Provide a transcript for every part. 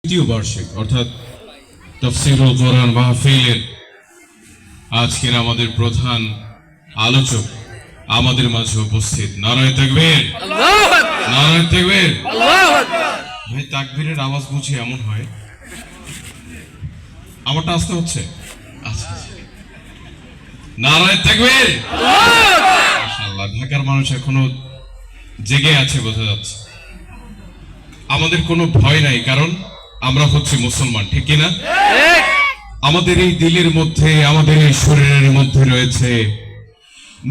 দ্বিতীয় বার্ষিক অর্থাৎ তাফসীরুল কোরআন মাহফিলের আজকের আমাদের প্রধান আলোচক আমাদের মাঝে উপস্থিত। নারায়ে তাকবীর, আল্লাহু আকবার, নারায়ে তাকবীর, আল্লাহু আকবার। ভাই তাকবীরের আওয়াজ বুঝি এমন হয়, আমারটা আসতে হচ্ছে। আচ্ছা, নারায়ে তাকবীর, আল্লাহু আকবার। মাশাআল্লাহ, ঢাকার মানুষ এখনো জেগে আছে বোঝা যাচ্ছে। আমাদের কোনো ভয় নাই, কারণ আমরা হচ্ছে মুসলমান, ঠিক কিনা? আমাদের এই দিলের মধ্যে, আমাদের এই শরীরের মধ্যে রয়েছে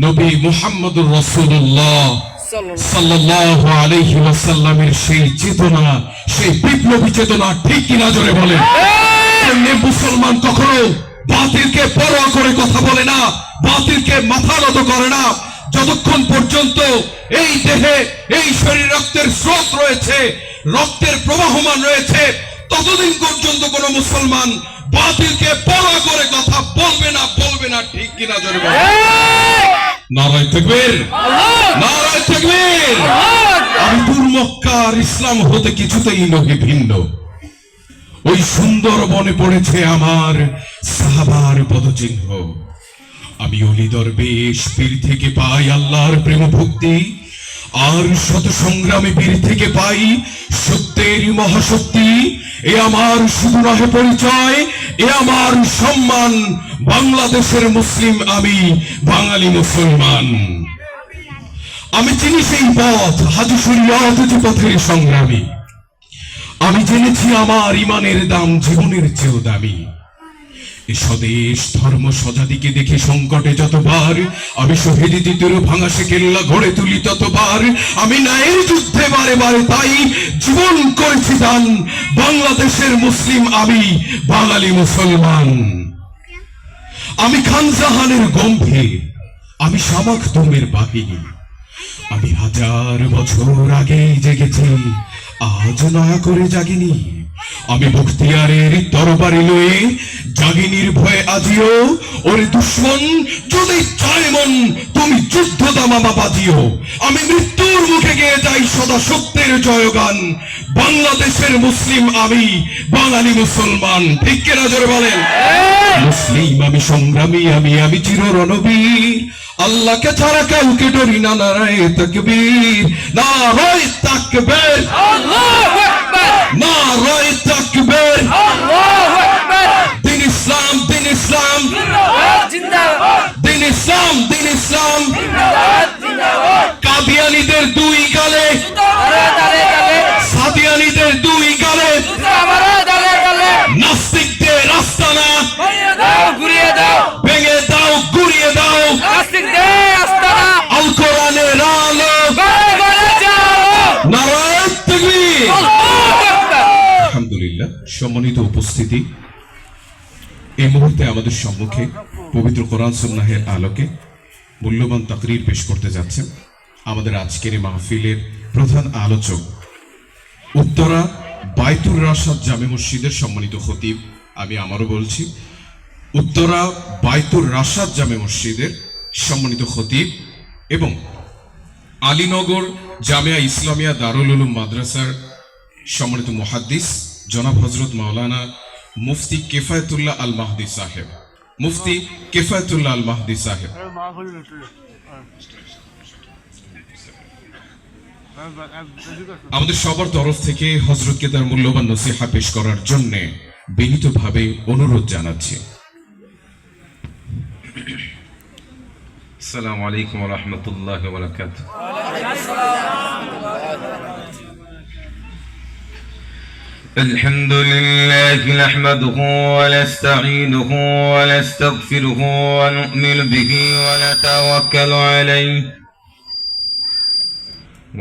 নবী মুহাম্মদুর রাসূলুল্লাহ সাল্লাল্লাহু আলাইহি ওয়াসাল্লামের সেই চেতনা, সেই বিপ্লবী চেতনা, ঠিক কিনা জোরে বলেন। মুসলমান কখনো বাতিলকে পরোয়া করে কথা বলে না, বাতিলকে মাথা নত করে না। যতক্ষণ পর্যন্ত এই দেহে, এই শরীর রক্তের স্রোত রয়েছে, রক্তের প্রবাহমান রয়েছে, ততদিন পর্যন্ত কোন মুসলমান বাতিলকে পরোয়া করে কথা বলবে না, বলবে না, ঠিক কিনা জোরে বলেন। নারায়ে তাকবীর, নারায়ে তাকবীর। আমি দূর মক্কার ইসলাম হতে কিছুতেই নহি ভিন্ন। ওই সুন্দর বনে পড়েছে আমার সাহাবার পদচিহ্ন। আমি অলি দরবেশ পীর থেকে পাই আল্লাহর প্রেম ভক্তি, আর শত সংগ্রামী বীর থেকে পাই সত্যের মহাশক্তি। এ আমার শুধু নহে পরিচয়, এ আমার সম্মান। বাংলাদেশের মুসলিম আমি, বাঙালি মুসলমান। আমি চিনি সেই পথ, হাজি শরীয়ত যে পথের সংগ্রামী। আমি জেনেছি আমার ইমানের দাম জীবনের চেয়েও দামি। এ স্বদেশ ধর্ম সজাদিকে দেখে সংকটে যতবার আমি শহীদ দিতের ভাঙা সে কেল্লা গড়ে তুলি, ততবার আমি ন্যায়ের যুদ্ধে বারে বারে তাই জীবন করেছি দান। বাংলাদেশের মুসলিম আমি, বাঙালি মুসলমান। আমি খানজাহানের গম্ভীর, আমি শামাখ তুমের বাহিনী। আমি হাজার বছর আগেই জেগেছি, আজ না করে জাগিনি। আমি বখতিয়ারের তরবারি লয়ে জাগিনীর ভয়ে আজিও। ওরে দুশ্মন যদি চায় মন, তুমি যুদ্ধ দামামা বাজিও। আমি মৃত্যুর মুখে গিয়ে যাই সদা সত্যের জয়গান। বাংলাদেশের মুসলিম আমি, বাঙালি মুসলমান, ঠিক কিনা জোরে বলেন। মুসলিম আমি, সংগ্রামী আমি, আমি চির রণবীর। আল্লাহকে ছাড়া কাউকে ডরি না। নারায়ে তাকবীর, নারায়ে তাকবীর, আল্লাহু আকবার, নারায়ে তাকবীর, আল্লাহু আকবার। দিন ইসলাম, দিন ইসলাম জিন্দাবাদ, দিন ইসলাম, দিন ইসলাম জিন্দাবাদ, জিন্দাবাদ। কাদিয়ানীদের দুই গালে, সাদিয়ানীদের দুই গালে, নাস্তিকদের আস্তানা ঘুরিয়ে দাও, ভেঙে দাও, গুড়িয়ে দাও। আল কোরআনের আলো, নারায়ে তাকবীর। আলহামদুলিল্লাহ, সম্মানিত উপস্থিতি, এই মুহূর্তে আমাদের সম্মুখে পবিত্র কোরআন সুন্নাহের আলোকে মূল্যবান তাকরীর পেশ করতে যাচ্ছেন আমাদের আজকের এই মাহফিলের প্রধান আলোচক, উত্তরা বাইতুর রাশাদ জামে মসজিদের সম্মানিত খতিব। আমি আমারও বলছি, উত্তরা বাইতুর রাশাদ জামে মসজিদের সম্মানিত খতিব এবং আলীনগর জামিয়া ইসলামিয়া দারুল উলুম মাদ্রাসার সম্মানিত মুহাদ্দিস জনাব হযরত মাওলানা মুফতি কিফায়াতুল্লাহ আল মাহদি সাহেব, মুফতি কিফায়াতুল্লাহ আল মাহদি সাহেব। আমাদের সবার তরফ থেকে হযরতকে তার মূল্যবান নসিহা পেশ করার জন্য বিনীতভাবে অনুরোধ জানাচ্ছি। السلام عليكم ورحمة الله وبركاته. الحمد لله نحمده ونستعينه ونستغفره ونؤمن به ونتوكل عليه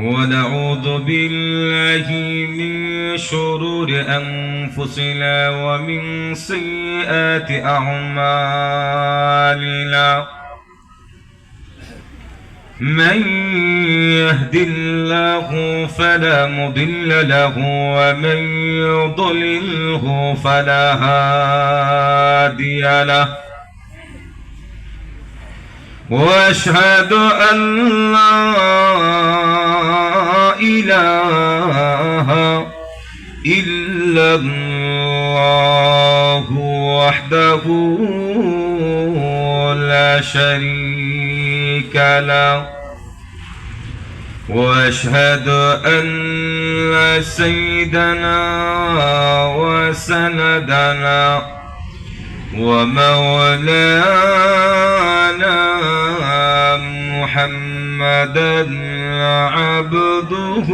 ونعوذ بالله من شرور أنفسنا ومن سيئات أعمالنا. من يهد الله فلا مضل له ومن يضلله فلا هادي له. وأشهد أن لا إله إلا إلا الله وحده لا شريك له وأشهد أن سيدنا وسندنا ومولانا محمدا عبده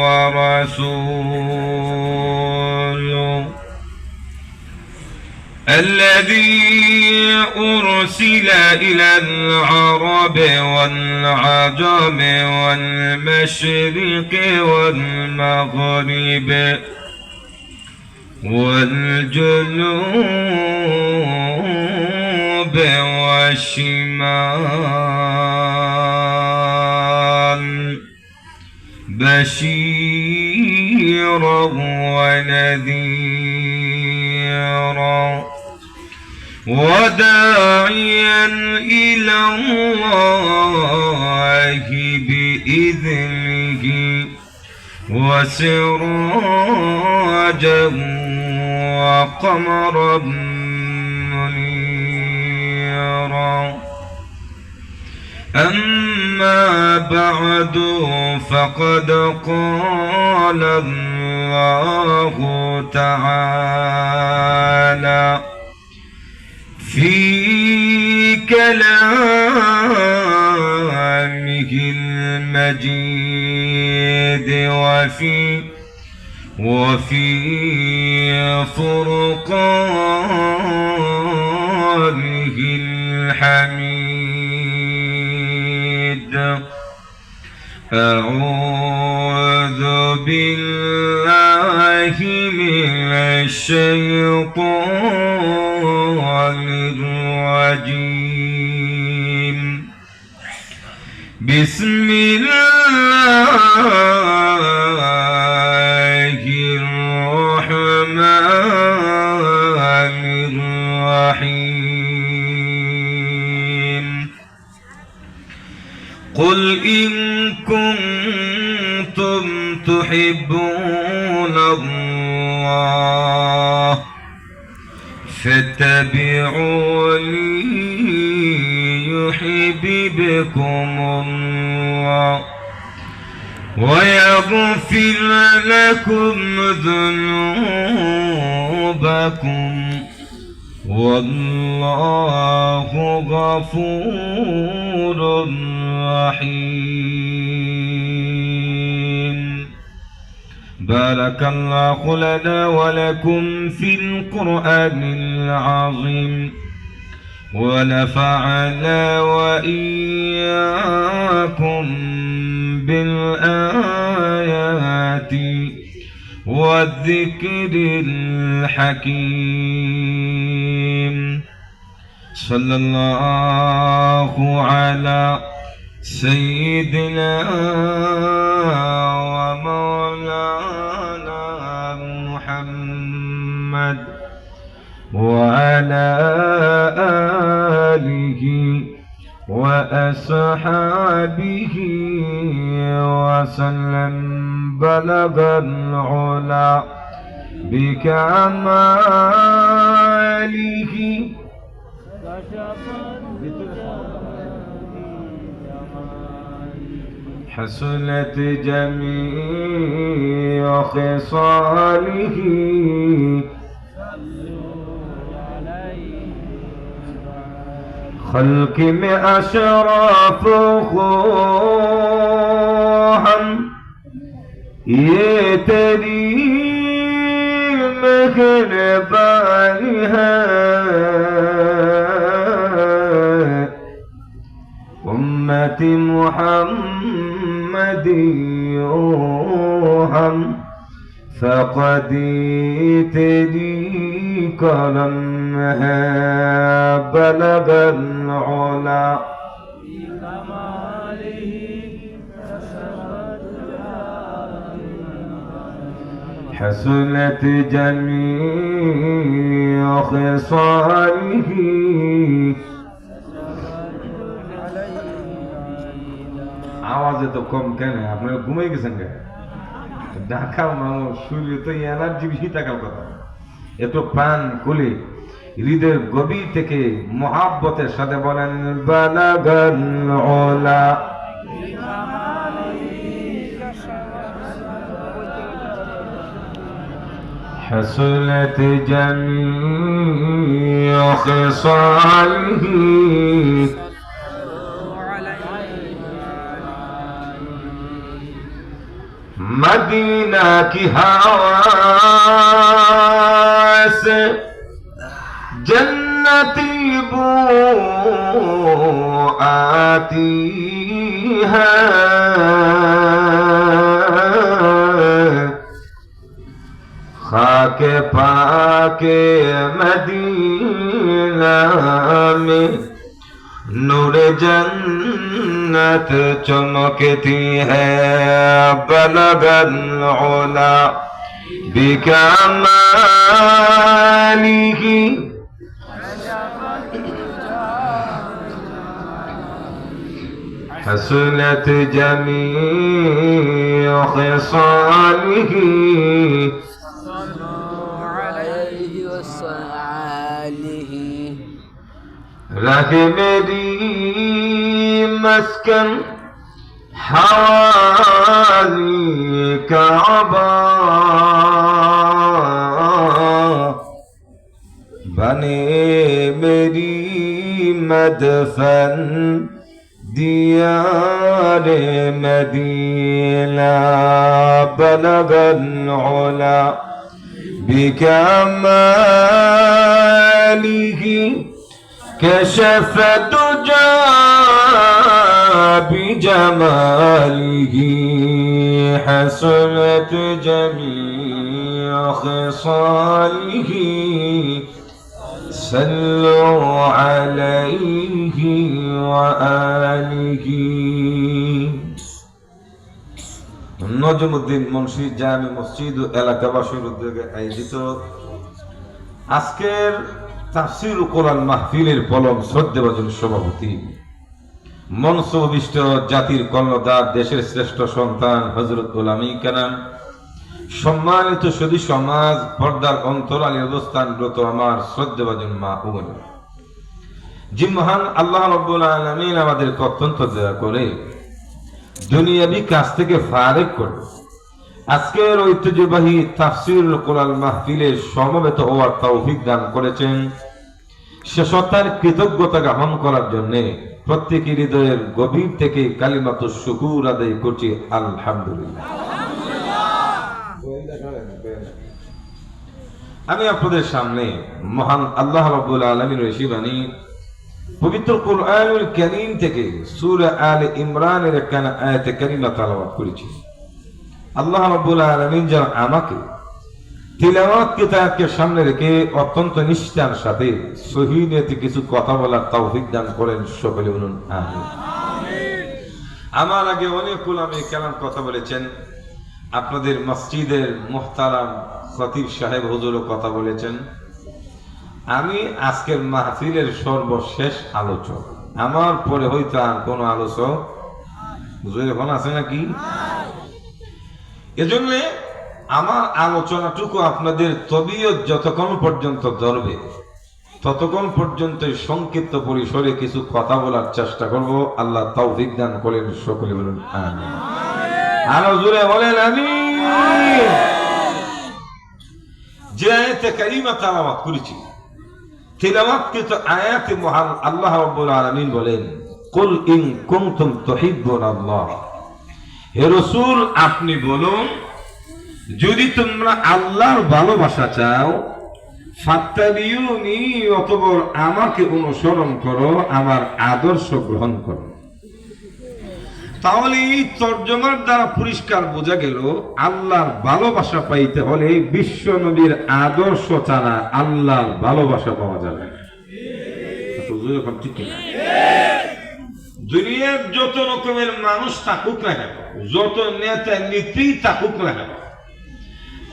ورسوله الذي أرسل إلى العرب والعجم والمشرق والمغرب والجنوب والشمال بشيرا ونذيرا وداعيا إلى الله بإذنه وسراجا وقمرا منيرا أما بعد فقد قال الله تعالى في كلامه المجيد وفي فرقانه الحميد أعوذ بالله من الشيطان الرجيم بسم الله الرحمن الرحيم قل إن كنتم تحبون الله فاتبعوني يحببكم الله ويغفر لكم ذنوبكم والله غفور رحيم بارك الله لنا ولكم في القرآن العظيم ونفعنا وإياكم بالآيات والذكر الحكيم صلى الله على سيدنا ومولانا محمد وعلى آله وأصحابه وسلم بلغ العلا بكماله حسنت جميع خصاله خلق میں اشراف ہم یہ تیری مہربانی ہے امتی محمدی ہم فقدی تیری کرم ہے بلغ العلا حسنت جميع خصاله आवाज तो कम क्या है आपने घूमे के संग ঢাকার মানুষ শরীরে তো এনার্জি বেশি থাকার কথা, এত প্রাণ খুলে হৃদয়ের গভীর থেকে মহাব্বতের সাথে বলেন বালাগাল ওলা। حصلت جميع خصاله मदीना की हवा से जन्नती बू आती है, खाके पाके मदीना में नूर जन्नत चमकती है, बलगल उला बिकमालिही हसनत जमीअ खिसालिही रहे मेरी मस्कन हवाली काबा, बने मेरी मदफन दियारे मदीना, बलगल उला बिकमालिही كشف الدجى بجماله، حسنت جميع خصاله، صلوا عليه وآله। নজমুদ্দিন মুন্সি জামে মসজিদ ও এলাকাবাসীর উদ্যোগে আয়োজিত আজকের তাফসীর কোরআন মাহফিলের পলম শ্রদ্ধেভাজন সভাপতি, মঞ্চবিষ্ট জাতির কর্ণধার, দেশের শ্রেষ্ঠ সন্তান হযরত উলামায়ে কেরাম, সম্মানিত সুধী সমাজ, পর্দার অন্তরালে অবস্থানরত আমার শ্রদ্ধেভাজন মা ও বোনেরা, যে মহান আল্লাহ রাব্বুল আলামিন আমাদেরকে অত্যন্ত দয়া করে দুনিয়াবি কাজ থেকে ফারেক করে আজকের ঐতিহ্যবাহী তাফসীর কোরআন মাহফিলে সমবেত হওয়ার তৌফিক দান করেছেন, সে সত্তার কৃতজ্ঞতা জ্ঞাপন করার জন্য প্রত্যেকের হৃদয়ের গভীর থেকে কালিমাতুশ শুকুর আদায় করছি আলহামদুলিল্লাহ। আমি আপনাদের সামনে মহান আল্লাহ রাব্বুল আলামিনের শিবানী পবিত্র কুরআনুল কারীম থেকে সূরা আলে ইমরানের একখানা আয়াতে কারিমা তেলাওয়াত করেছি। আল্লাহ রাব্বুল আলামিন যেন আমাকে তিলাওয়াত কিতাবকে সামনে রেখে অত্যন্ত নিষ্ঠার সাথে সহিহ নিয়তে কিছু কথা বলার তৌফিক দান করেন, সকলে বলুন আমিন। আমার আগে অনেক উলামায়ে কেরাম কথা বলেছেন, আপনাদের মসজিদের মুহতারাম খতিব সাহেব হুজুরও কথা বলেছেন। আমি আজকের মাহফিলের সর্বশেষ আলোচক, আমার পরে হয়তো আর কোনো আলোচক হুজুর এখন আছে নাকি? এজন্য আমার আলোচনাটুকু আপনাদের তবিয়ত যতক্ষণ পর্যন্ত ধরবে ততক্ষণ পর্যন্ত সংক্ষিপ্ত পরিসরে কিছু কথা বলার চেষ্টা করব। আল্লাহ তৌফিক দান করেন, সকলে বলুন আমিন। আরো জোরে বলেন আমিন। যে আয়াতে কারিমা তেলাওয়াত করেছি, তিলাওয়াতকৃত আয়াতে মহান আল্লাহ রাব্বুল আলামিন বলেন, কুল ইন কুনতুম তুহিব্বুনাল্লাহ, হে রাসূল আপনি বলুন যদি তোমরা আল্লাহর ভালোবাসা চাও, ফাত্তাবিউনি, অতঃপর আমাকে অনুসরণ করো, আমার আদর্শ গ্রহণ করো। তাহলে এই তরজমার দ্বারা পরিষ্কার বোঝা গেল আল্লাহর ভালোবাসা পাইতে হলে বিশ্ব নবীর আদর্শ ছাড়া আল্লাহর ভালোবাসা পাওয়া যাবে না। ঠিক না? দুনিয়ার যত রকমের মানুষ থাকুক না কেন, যত নেতা নীতি থাকুক না কেন,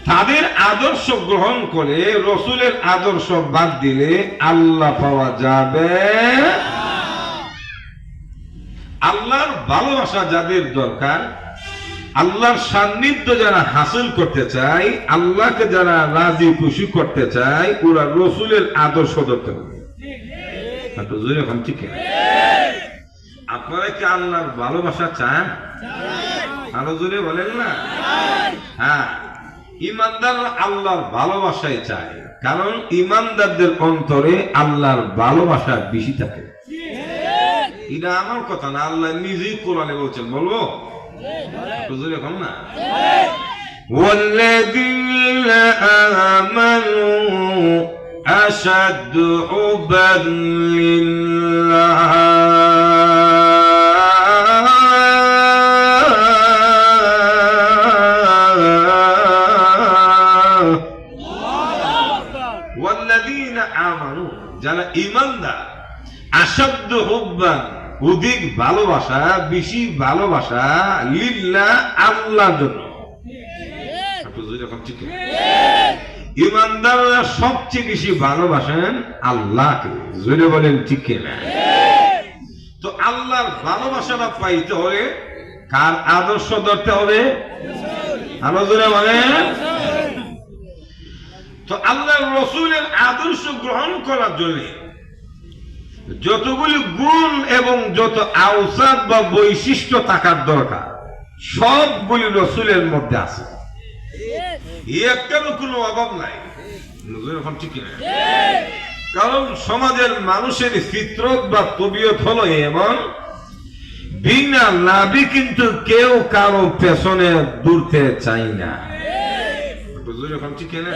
তাদের আদর্শ গ্রহণ করে রসুলের আদর্শ বাদ দিলে আল্লাহ পাওয়া যাবে। আল্লাহর ভালোবাসা যাদের দরকার আল্লাহর সান্নিধ্য যারা হাসিল করতে চায়, আল্লাহকে যারা রাজি খুশি করতে চায়, ওরা রসুলের আদর্শ ধরতে হবে। একটু জোরে এখন ঠিক না? আপনারা কি আল্লাহর ভালোবাসা চান? আরো জোরে বলেন না? হ্যাঁ, ইমানদার আল্লাহর ভালোবাসাই চায়, কারণ ইমানদারদের অন্তরে আল্লাহর ভালোবাসা বেশি থাকে। এটা আমার কথা না, আল্লাহ নিজেই কোরআনে বলছেন, বলবো হুজুর এখন না? والذين آمنوا أشد حبا لله والذين آمنوا যারা ঈমানদার, আশাদ্দ হুব্বান অধিক ভালোবাসা, বেশি ভালোবাসা, লিল্লাহ আল্লাহর জন্য। ঈমানদাররা সবচেয়ে বেশি ভালোবাসেন আল্লাহকে। জোরে বলেন ঠিক না? তো আল্লাহর ভালোবাসাটা পাইতে হলে কার আদর্শ ধরতে হবে? আরো জোরে বলেন। তো আল্লাহর রাসূলের আদর্শ গ্রহণ করার জন্য যতগুলি গুণ এবং যত আওসাফ বা বৈশিষ্ট্য থাকার দরকার, সবগুলি রাসূলের মধ্যে আছে। একটারও কোনো অভাব নাই। ঠিক না? কারণ সমাজের মানুষের ফিতরত বা তবিয়ত হলো এমন, বিনা লাভে কিন্তু কেউ কারো পেছনে দূরতে চাই না। ঠিক না?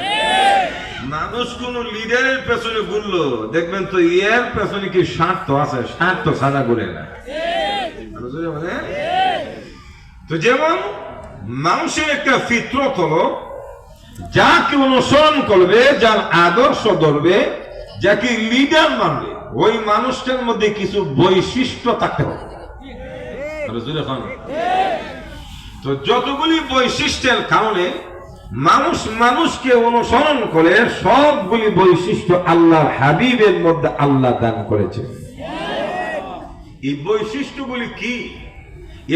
মানুষ কোন লিডারের পেছনে ঘুরলো, দেখবেন তো এর পেছনে কি স্বার্থ আছে, স্বার্থ সাদা ঘুরে না। তো যেমন মানুষের একটা ফিতরত হলো, যাকে অনুসরণ করবে, যার আদর্শ ধরবে, যাকে লিডার মানবে, ওই মানুষটার মধ্যে কিছু বৈশিষ্ট্য থাকতে হবে। তো যতগুলি বৈশিষ্ট্যের কারণে মানুষ মানুষকে অনুসরণ করে, সবগুলি বৈশিষ্ট্য আল্লাহর হাবিবের মধ্যে আল্লাহ দান করেছে। এই বৈশিষ্ট্যগুলি কি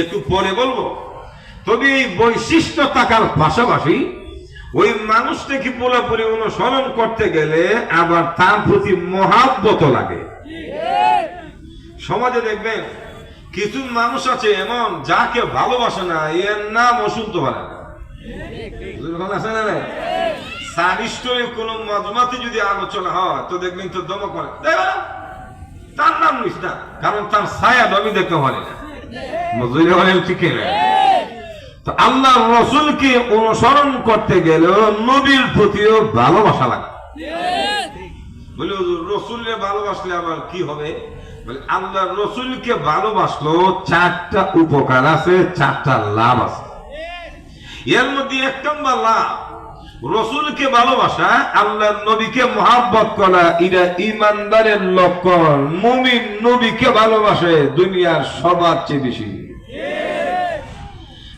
একটু পরে বলবো। তবে এই বৈশিষ্ট্য থাকার পাশাপাশি ওই মানুষটাকে পুরোপুরি অনুসরণ করতে গেলে আবার তার প্রতি মহাব্বত লাগে। সমাজে দেখবেন কিছু মানুষ আছে এমন, যাকে ভালোবাসে না, এর নামও শুনতে পারে না। কোন মজমাতে যদি আলোচনা হয় তো দেখবেন তো দম করে, তার নাম নিস না, কারণ তার ছায়া আমি দেখতে পারি না। ঠিক না? তো আল্লাহ রাসূলকে অনুসরণ করতে গেলে নবীর প্রতিও ভালোবাসা লাগে। বলে রাসূলকে ভালোবাসলে আবার কি হবে? বলে আল্লাহ রাসূলকে ভালোবাসলো চারটা উপকার আছে, চারটা লাভ আছে। এর মধ্যে এক নম্বর লাভ, রাসূলকে ভালোবাসা, আল্লাহর নবীকে মহব্বত করা, এটা ঈমানদারের লক্ষণ। মুমিন নবীকে ভালোবাসে দুনিয়ার সবার চেয়ে বেশি।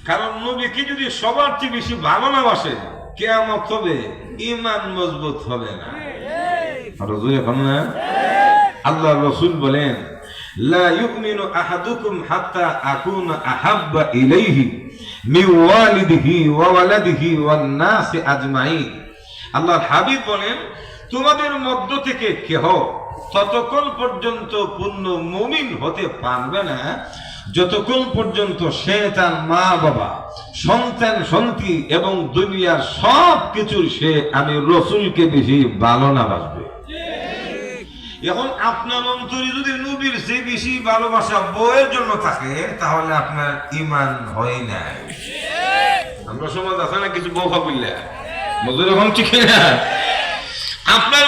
কারণ নবীকে যদি সবার চেয়ে বেশি ভালো না বাসে, কিয়ামত হবে, ঈমান মজবুত হবে না। আল্লাহ রাসূল বলেন, লা ইউমিনু আহাদুকুম হাত্তা আকুনা আহাব্বা ইলাইহি মিন ওয়ালিদিহি ওয়া ওয়ালাদিহি ওয়ান নাসি আজমাইন। আল্লাহর হাবিব বলেন, তোমাদের মধ্য থেকে কেহ ততক্ষণ পর্যন্ত পূর্ণ মুমিন হতে পারবে না যতক্ষণ পর্যন্ত সে তার মা বাবা, সন্তান সন্ততি এবং দুনিয়ার সব কিছুর সে আমি রাসূলকে বেশি ভালো না বাসবে। এখন আপনার অন্তরে যদি নবীর চেয়ে বেশি ভালোবাসা বউয়ের জন্য থাকে, তাহলে আপনার ঈমান হয় না। আমরা সমাজ আছে না কিছু বউ ফাপিল্লা, বুঝলে এখন ঠিক না? আপনার